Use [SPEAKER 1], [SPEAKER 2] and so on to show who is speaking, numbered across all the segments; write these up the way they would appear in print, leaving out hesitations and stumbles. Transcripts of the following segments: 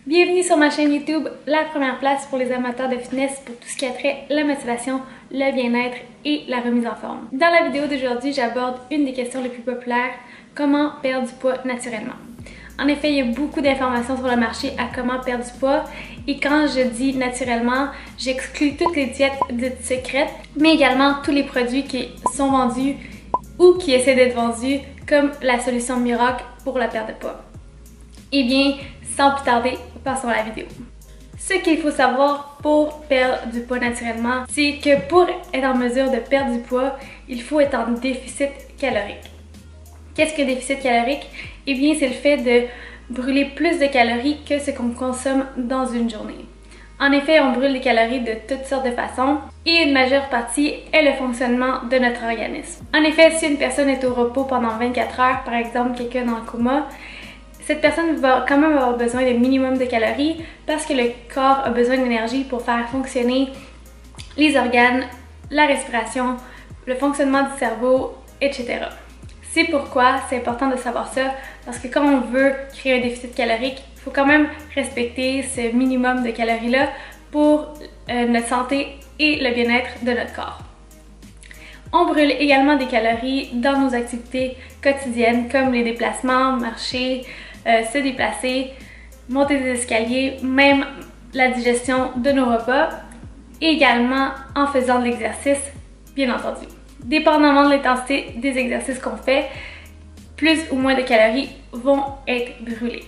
[SPEAKER 1] Bienvenue sur ma chaîne YouTube, la première place pour les amateurs de fitness pour tout ce qui a trait la motivation, le bien-être et la remise en forme. Dans la vidéo d'aujourd'hui, j'aborde une des questions les plus populaires, comment perdre du poids naturellement. En effet, il y a beaucoup d'informations sur le marché à comment perdre du poids et quand je dis naturellement, j'exclus toutes les diètes dites secrètes, mais également tous les produits qui sont vendus ou qui essaient d'être vendus comme la solution miracle pour la perte de poids. Eh bien, sans plus tarder, passons à la vidéo. Ce qu'il faut savoir pour perdre du poids naturellement, c'est que pour être en mesure de perdre du poids, il faut être en déficit calorique. Qu'est-ce que déficit calorique? Eh bien, c'est le fait de brûler plus de calories que ce qu'on consomme dans une journée. En effet, on brûle des calories de toutes sortes de façons et une majeure partie est le fonctionnement de notre organisme. En effet, si une personne est au repos pendant 24 heures, par exemple quelqu'un dans le coma, cette personne va quand même avoir besoin de minimum de calories parce que le corps a besoin d'énergie pour faire fonctionner les organes, la respiration, le fonctionnement du cerveau, etc. C'est pourquoi c'est important de savoir ça parce que quand on veut créer un déficit calorique, il faut quand même respecter ce minimum de calories-là pour notre santé et le bien-être de notre corps. On brûle également des calories dans nos activités quotidiennes comme les déplacements, marcher, se déplacer, monter des escaliers, même la digestion de nos repas, et également en faisant de l'exercice, bien entendu. Dépendamment de l'intensité des exercices qu'on fait, plus ou moins de calories vont être brûlées.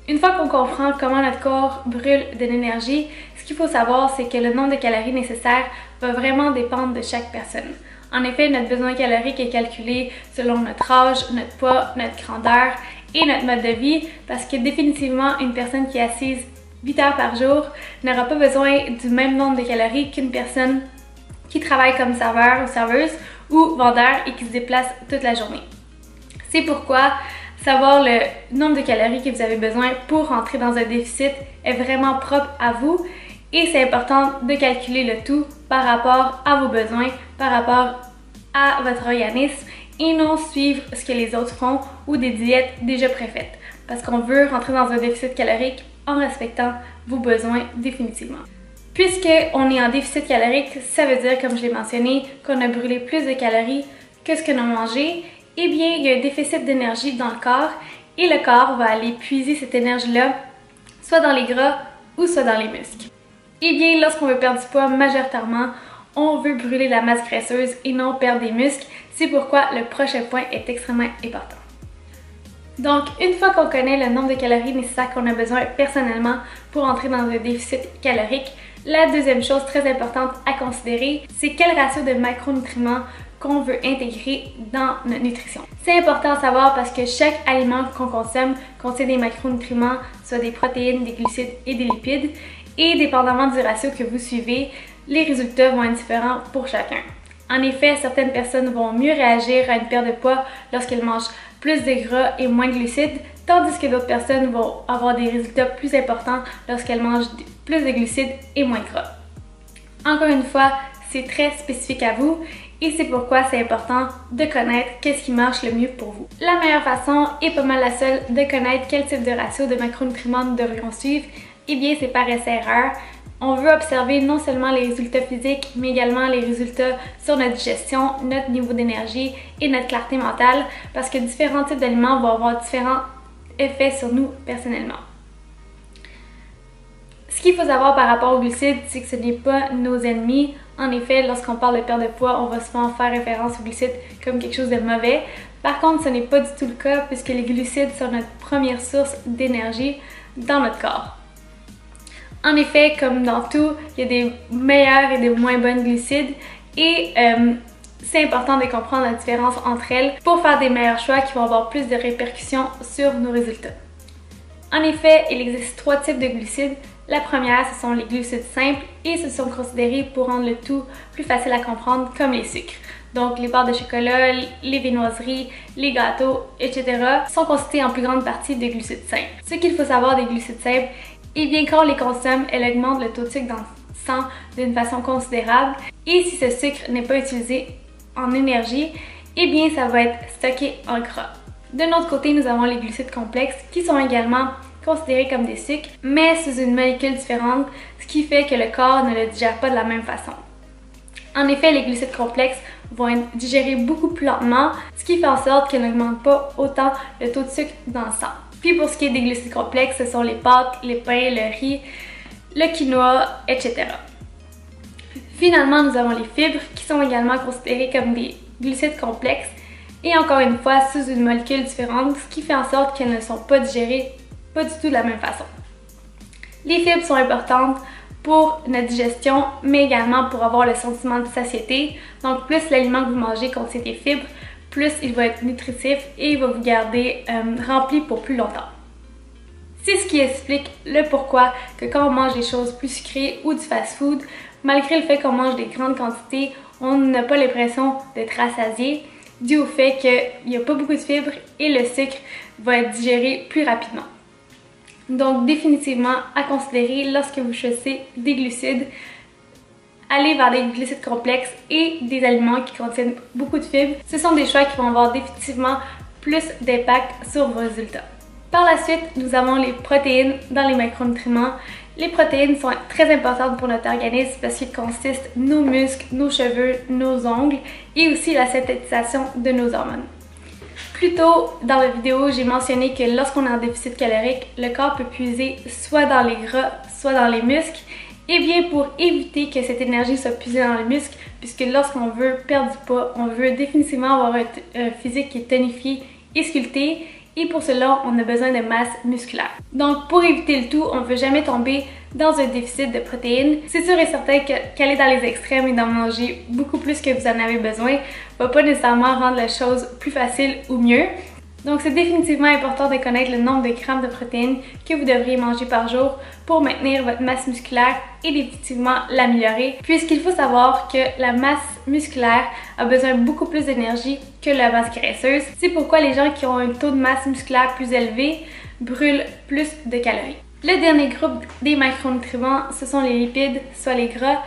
[SPEAKER 1] Une fois qu'on comprend comment notre corps brûle de l'énergie, ce qu'il faut savoir, c'est que le nombre de calories nécessaires va vraiment dépendre de chaque personne. En effet, notre besoin calorique est calculé selon notre âge, notre poids, notre grandeur et notre mode de vie parce que définitivement, une personne qui est assise 8 heures par jour n'aura pas besoin du même nombre de calories qu'une personne qui travaille comme serveur ou serveuse ou vendeur et qui se déplace toute la journée. C'est pourquoi savoir le nombre de calories que vous avez besoin pour rentrer dans un déficit est vraiment propre à vous et c'est important de calculer le tout par rapport à vos besoins, par rapport à votre organisme et non suivre ce que les autres font ou des diètes déjà préfaites parce qu'on veut rentrer dans un déficit calorique en respectant vos besoins définitivement. Puisqu'on est en déficit calorique, ça veut dire, comme je l'ai mentionné, qu'on a brûlé plus de calories que ce qu'on a mangé. Eh bien, il y a un déficit d'énergie dans le corps et le corps va aller puiser cette énergie-là soit dans les gras ou soit dans les muscles. Eh bien, lorsqu'on veut perdre du poids, majoritairement, on veut brûler la masse graisseuse et non perdre des muscles. C'est pourquoi le prochain point est extrêmement important. Donc, une fois qu'on connaît le nombre de calories nécessaires qu'on a besoin personnellement pour entrer dans un déficit calorique, la deuxième chose très importante à considérer, c'est quel ratio de macronutriments qu'on veut intégrer dans notre nutrition. C'est important à savoir parce que chaque aliment qu'on consomme contient des macronutriments, soit des protéines, des glucides et des lipides, et dépendamment du ratio que vous suivez, les résultats vont être différents pour chacun. En effet, certaines personnes vont mieux réagir à une perte de poids lorsqu'elles mangent plus de gras et moins de glucides, tandis que d'autres personnes vont avoir des résultats plus importants lorsqu'elles mangent plus de glucides et moins de gras. Encore une fois, c'est très spécifique à vous et c'est pourquoi c'est important de connaître qu'est-ce qui marche le mieux pour vous. La meilleure façon, et pas mal la seule, de connaître quel type de ratio de macronutriments nous devrions suivre, eh bien c'est par essai-erreur. On veut observer non seulement les résultats physiques, mais également les résultats sur notre digestion, notre niveau d'énergie et notre clarté mentale, parce que différents types d'aliments vont avoir différents effets sur nous personnellement. Ce qu'il faut savoir par rapport aux glucides, c'est que ce n'est pas nos ennemis. En effet, lorsqu'on parle de perte de poids, on va souvent faire référence aux glucides comme quelque chose de mauvais. Par contre, ce n'est pas du tout le cas puisque les glucides sont notre première source d'énergie dans notre corps. En effet, comme dans tout, il y a des meilleurs et des moins bonnes glucides et c'est important de comprendre la différence entre elles pour faire des meilleurs choix qui vont avoir plus de répercussions sur nos résultats. En effet, il existe 3 types de glucides. La première, ce sont les glucides simples et ce sont considérés pour rendre le tout plus facile à comprendre comme les sucres. Donc les barres de chocolat, les viennoiseries, les gâteaux, etc. sont constitués en plus grande partie de glucides simples. Ce qu'il faut savoir des glucides simples, et bien quand on les consomme, elles augmentent le taux de sucre dans le sang d'une façon considérable et si ce sucre n'est pas utilisé en énergie, eh bien ça va être stocké en gras. De notre côté, nous avons les glucides complexes qui sont également considérés comme des sucres, mais sous une molécule différente, ce qui fait que le corps ne le digère pas de la même façon. En effet, les glucides complexes vont être digérés beaucoup plus lentement, ce qui fait en sorte qu'ils n'augmentent pas autant le taux de sucre dans le sang. Puis pour ce qui est des glucides complexes, ce sont les pâtes, les pains, le riz, le quinoa, etc. Finalement, nous avons les fibres qui sont également considérées comme des glucides complexes et encore une fois sous une molécule différente, ce qui fait en sorte qu'elles ne sont pas digérées pas du tout de la même façon. Les fibres sont importantes pour notre digestion, mais également pour avoir le sentiment de satiété. Donc plus l'aliment que vous mangez contient des fibres, plus il va être nutritif et il va vous garder rempli pour plus longtemps. C'est ce qui explique le pourquoi que quand on mange des choses plus sucrées ou du fast-food, malgré le fait qu'on mange des grandes quantités, on n'a pas l'impression d'être rassasié, dû au fait qu'il n'y a pas beaucoup de fibres et le sucre va être digéré plus rapidement. Donc définitivement à considérer lorsque vous choisissez des glucides, allez vers des glucides complexes et des aliments qui contiennent beaucoup de fibres. Ce sont des choix qui vont avoir définitivement plus d'impact sur vos résultats. Par la suite, nous avons les protéines dans les macronutriments. Les protéines sont très importantes pour notre organisme parce qu'ils consistent nos muscles, nos cheveux, nos ongles et aussi la synthétisation de nos hormones. Plus tôt dans la vidéo, j'ai mentionné que lorsqu'on est en déficit calorique, le corps peut puiser soit dans les gras, soit dans les muscles. Et bien pour éviter que cette énergie soit puisée dans les muscles, puisque lorsqu'on veut perdre du poids, on veut définitivement avoir un physique qui est tonifié et sculpté. Et pour cela, on a besoin de masse musculaire. Donc pour éviter le tout, on ne veut jamais tomber dans un déficit de protéines. C'est sûr et certain qu'aller dans les extrêmes et d'en manger beaucoup plus que vous en avez besoin ne va pas nécessairement rendre la chose plus facile ou mieux. Donc c'est définitivement important de connaître le nombre de grammes de protéines que vous devriez manger par jour pour maintenir votre masse musculaire et définitivement l'améliorer, puisqu'il faut savoir que la masse musculaire a besoin de beaucoup plus d'énergie que la masse graisseuse. C'est pourquoi les gens qui ont un taux de masse musculaire plus élevé brûlent plus de calories. Le dernier groupe des macronutriments, ce sont les lipides, soit les gras,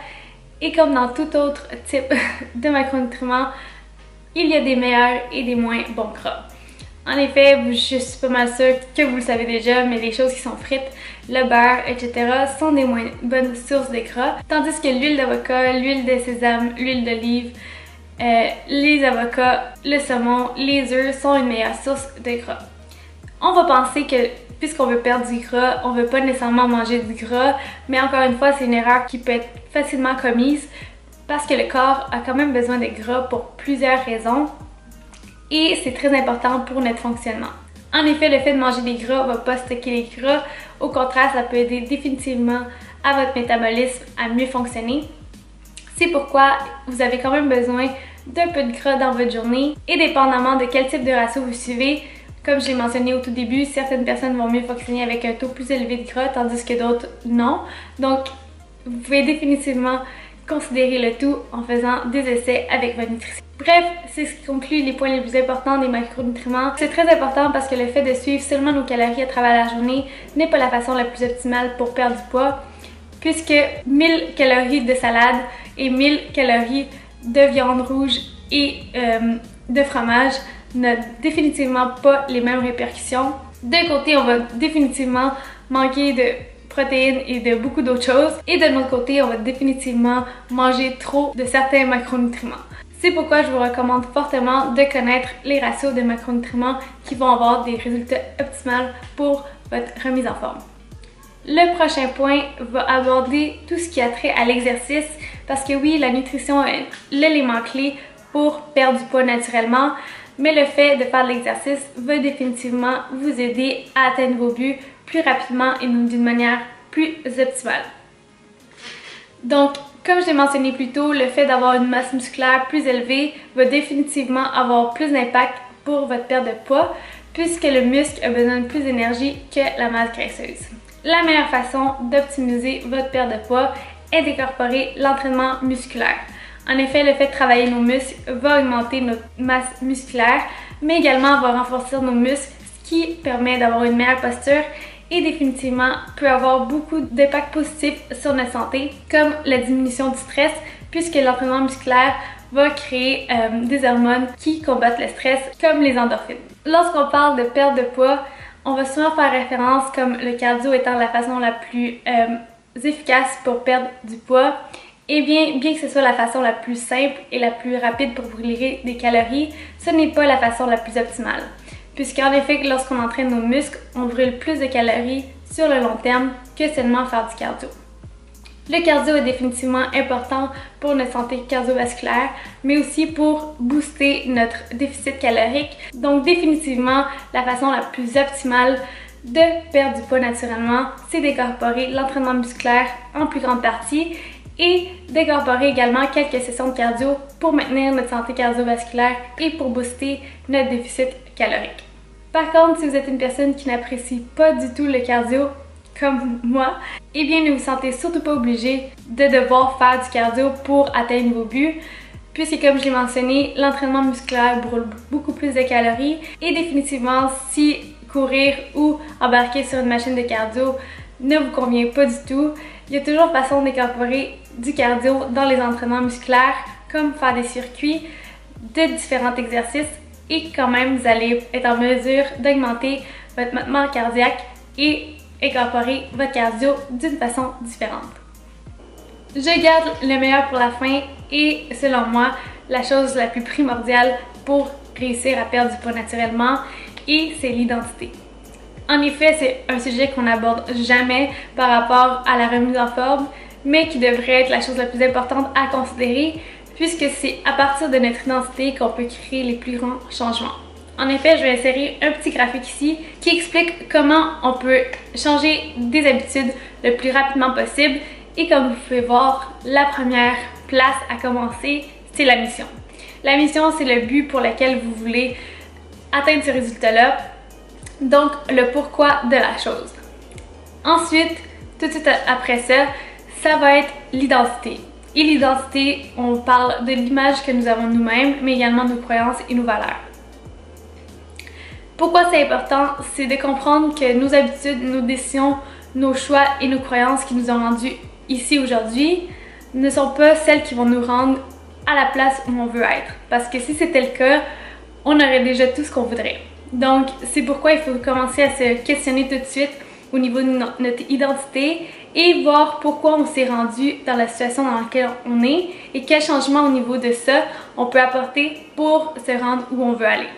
[SPEAKER 1] et comme dans tout autre type de macronutriments, il y a des meilleurs et des moins bons gras. En effet, je suis pas mal sûre que vous le savez déjà, mais les choses qui sont frites, le beurre, etc. sont des moins bonnes sources de gras, tandis que l'huile d'avocat, l'huile de sésame, l'huile d'olive, les avocats, le saumon, les œufs sont une meilleure source de gras. On va penser que puisqu'on veut perdre du gras, on veut pas nécessairement manger du gras, mais encore une fois, c'est une erreur qui peut être facilement commise parce que le corps a quand même besoin de gras pour plusieurs raisons. Et c'est très important pour notre fonctionnement. En effet, le fait de manger des gras ne va pas stocker les gras. Au contraire, ça peut aider définitivement à votre métabolisme à mieux fonctionner. C'est pourquoi vous avez quand même besoin d'un peu de gras dans votre journée. Et dépendamment de quel type de ratio vous suivez, comme je l'ai mentionné au tout début, certaines personnes vont mieux fonctionner avec un taux plus élevé de gras, tandis que d'autres non. Donc, vous pouvez définitivement considérer le tout en faisant des essais avec votre nutrition. Bref, c'est ce qui conclut les points les plus importants des macronutriments. C'est très important parce que le fait de suivre seulement nos calories à travers la journée n'est pas la façon la plus optimale pour perdre du poids, puisque 1000 calories de salade et 1000 calories de viande rouge et de fromage n'ont définitivement pas les mêmes répercussions. D'un côté, on va définitivement manquer de protéines et de beaucoup d'autres choses, et de l'autre côté, on va définitivement manger trop de certains macronutriments. C'est pourquoi je vous recommande fortement de connaître les ratios de macronutriments qui vont avoir des résultats optimaux pour votre remise en forme. Le prochain point va aborder tout ce qui a trait à l'exercice, parce que oui, la nutrition est l'élément clé pour perdre du poids naturellement, mais le fait de faire de l'exercice va définitivement vous aider à atteindre vos buts plus rapidement et d'une manière plus optimale. Donc, comme je l'ai mentionné plus tôt, le fait d'avoir une masse musculaire plus élevée va définitivement avoir plus d'impact pour votre perte de poids, puisque le muscle a besoin de plus d'énergie que la masse graisseuse. La meilleure façon d'optimiser votre perte de poids est d'incorporer l'entraînement musculaire. En effet, le fait de travailler nos muscles va augmenter notre masse musculaire, mais également va renforcer nos muscles, ce qui permet d'avoir une meilleure posture et définitivement peut avoir beaucoup d'impact positif sur notre santé, comme la diminution du stress, puisque l'entraînement musculaire va créer des hormones qui combattent le stress, comme les endorphines. Lorsqu'on parle de perte de poids, on va souvent faire référence comme le cardio étant la façon la plus efficace pour perdre du poids. Et bien que ce soit la façon la plus simple et la plus rapide pour brûler des calories, ce n'est pas la façon la plus optimale. Puisqu'en effet, lorsqu'on entraîne nos muscles, on brûle plus de calories sur le long terme que seulement faire du cardio. Le cardio est définitivement important pour notre santé cardiovasculaire, mais aussi pour booster notre déficit calorique. Donc définitivement, la façon la plus optimale de perdre du poids naturellement, c'est d'incorporer l'entraînement musculaire en plus grande partie et d'incorporer également quelques sessions de cardio pour maintenir notre santé cardiovasculaire et pour booster notre déficit calorique. Par contre, si vous êtes une personne qui n'apprécie pas du tout le cardio, comme moi, eh bien ne vous sentez surtout pas obligé de devoir faire du cardio pour atteindre vos buts, puisque comme je l'ai mentionné, l'entraînement musculaire brûle beaucoup plus de calories et définitivement si courir ou embarquer sur une machine de cardio ne vous convient pas du tout, il y a toujours façon d'incorporer du cardio dans les entraînements musculaires, comme faire des circuits de différents exercices et quand même vous allez être en mesure d'augmenter votre battement cardiaque et incorporer votre cardio d'une façon différente. Je garde le meilleur pour la fin et selon moi, la chose la plus primordiale pour réussir à perdre du poids naturellement et c'est l'identité. En effet, c'est un sujet qu'on n'aborde jamais par rapport à la remise en forme, mais qui devrait être la chose la plus importante à considérer puisque c'est à partir de notre identité qu'on peut créer les plus grands changements. En effet, je vais insérer un petit graphique ici qui explique comment on peut changer des habitudes le plus rapidement possible et comme vous pouvez voir, la première place à commencer, c'est la mission. La mission, c'est le but pour lequel vous voulez atteindre ce résultat-là, donc le pourquoi de la chose. Ensuite, tout de suite après ça, ça va être l'identité. Et l'identité, on parle de l'image que nous avons de nous-mêmes, mais également de nos croyances et nos valeurs. Pourquoi c'est important? C'est de comprendre que nos habitudes, nos décisions, nos choix et nos croyances qui nous ont rendus ici aujourd'hui ne sont pas celles qui vont nous rendre à la place où on veut être. Parce que si c'était le cas, on aurait déjà tout ce qu'on voudrait. Donc, c'est pourquoi il faut commencer à se questionner tout de suite au niveau de notre identité et voir pourquoi on s'est rendu dans la situation dans laquelle on est et quel changement au niveau de ça on peut apporter pour se rendre où on veut aller.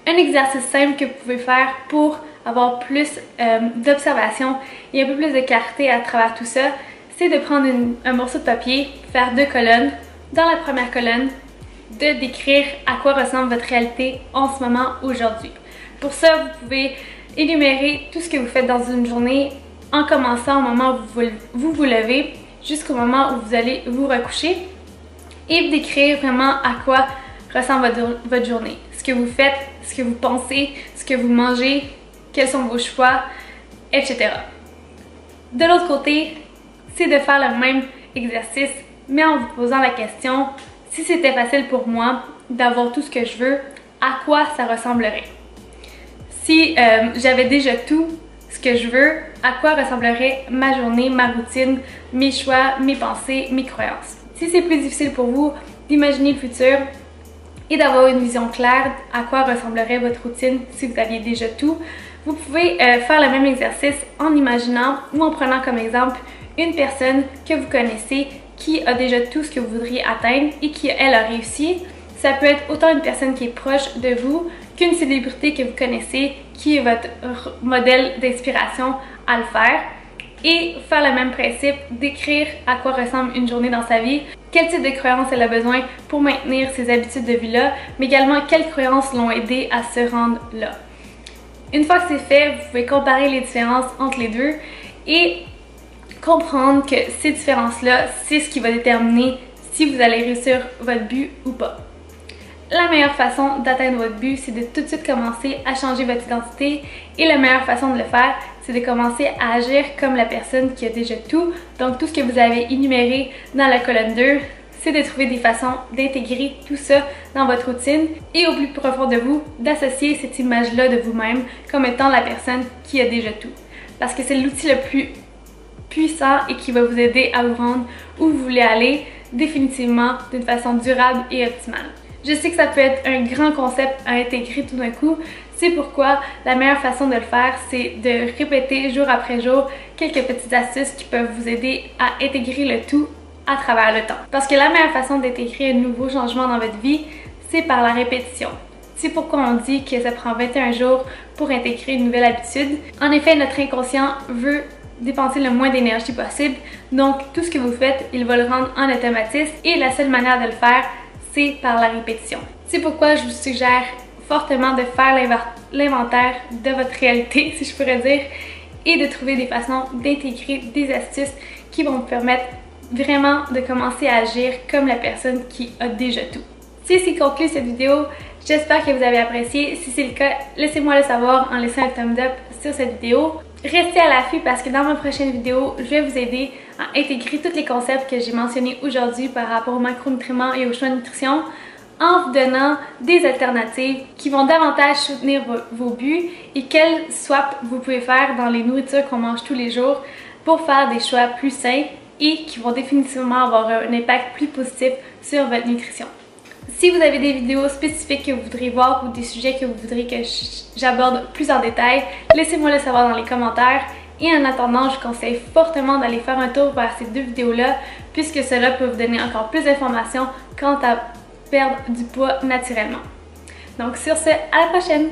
[SPEAKER 1] Un exercice simple que vous pouvez faire pour avoir plus d'observation et un peu plus de clarté à travers tout ça, c'est de prendre un morceau de papier, faire 2 colonnes. Dans la première colonne, de décrire à quoi ressemble votre réalité en ce moment aujourd'hui. Pour ça, vous pouvez énumérer tout ce que vous faites dans une journée en commençant au moment où vous levez jusqu'au moment où vous allez vous recoucher et décrire vraiment à quoi ressemble votre journée. Ce que vous faites, ce que vous pensez, ce que vous mangez, quels sont vos choix, etc. De l'autre côté, c'est de faire le même exercice, mais en vous posant la question, si c'était facile pour moi d'avoir tout ce que je veux, à quoi ça ressemblerait? Si j'avais déjà tout ce que je veux, à quoi ressemblerait ma journée, ma routine, mes choix, mes pensées, mes croyances? Si c'est plus difficile pour vous d'imaginer le futur et d'avoir une vision claire à quoi ressemblerait votre routine si vous aviez déjà tout, vous pouvez faire le même exercice en imaginant ou en prenant comme exemple une personne que vous connaissez qui a déjà tout ce que vous voudriez atteindre et qui, elle, a réussi. Ça peut être autant une personne qui est proche de vous qu'une célébrité que vous connaissez qui est votre modèle d'inspiration à le faire. Et faire le même principe, d'écrire à quoi ressemble une journée dans sa vie, quel type de croyances elle a besoin pour maintenir ses habitudes de vie-là, mais également quelles croyances l'ont aidé à se rendre là. Une fois que c'est fait, vous pouvez comparer les différences entre les deux et comprendre que ces différences-là, c'est ce qui va déterminer si vous allez réussir votre but ou pas. La meilleure façon d'atteindre votre but, c'est de tout de suite commencer à changer votre identité et la meilleure façon de le faire, c'est de commencer à agir comme la personne qui a déjà tout. Donc tout ce que vous avez énuméré dans la colonne 2, c'est de trouver des façons d'intégrer tout ça dans votre routine et au plus profond de vous, d'associer cette image-là de vous-même comme étant la personne qui a déjà tout. Parce que c'est l'outil le plus puissant et qui va vous aider à vous rendre où vous voulez aller définitivement d'une façon durable et optimale. Je sais que ça peut être un grand concept à intégrer tout d'un coup, c'est pourquoi la meilleure façon de le faire, c'est de répéter jour après jour quelques petites astuces qui peuvent vous aider à intégrer le tout à travers le temps. Parce que la meilleure façon d'intégrer un nouveau changement dans votre vie, c'est par la répétition. C'est pourquoi on dit que ça prend 21 jours pour intégrer une nouvelle habitude. En effet, notre inconscient veut dépenser le moins d'énergie possible, donc tout ce que vous faites, il va le rendre en automatisme et la seule manière de le faire, c'est par la répétition. C'est pourquoi je vous suggère fortement de faire l'inventaire de votre réalité, si je pourrais dire, et de trouver des façons d'intégrer des astuces qui vont vous permettre vraiment de commencer à agir comme la personne qui a déjà tout. C'est ce qui conclut cette vidéo. J'espère que vous avez apprécié. Si c'est le cas, laissez-moi le savoir en laissant un thumbs up sur cette vidéo. Restez à l'affût parce que dans ma prochaine vidéo, je vais vous aider à intégrer tous les concepts que j'ai mentionnés aujourd'hui par rapport aux macronutriments et aux choix de nutrition en vous donnant des alternatives qui vont davantage soutenir vos buts et quels swaps vous pouvez faire dans les nourritures qu'on mange tous les jours pour faire des choix plus sains et qui vont définitivement avoir un impact plus positif sur votre nutrition. Si vous avez des vidéos spécifiques que vous voudriez voir ou des sujets que vous voudriez que j'aborde plus en détail, laissez-moi le savoir dans les commentaires. Et en attendant, je vous conseille fortement d'aller faire un tour vers ces deux vidéos-là puisque cela peut vous donner encore plus d'informations quant à perdre du poids naturellement. Donc sur ce, à la prochaine!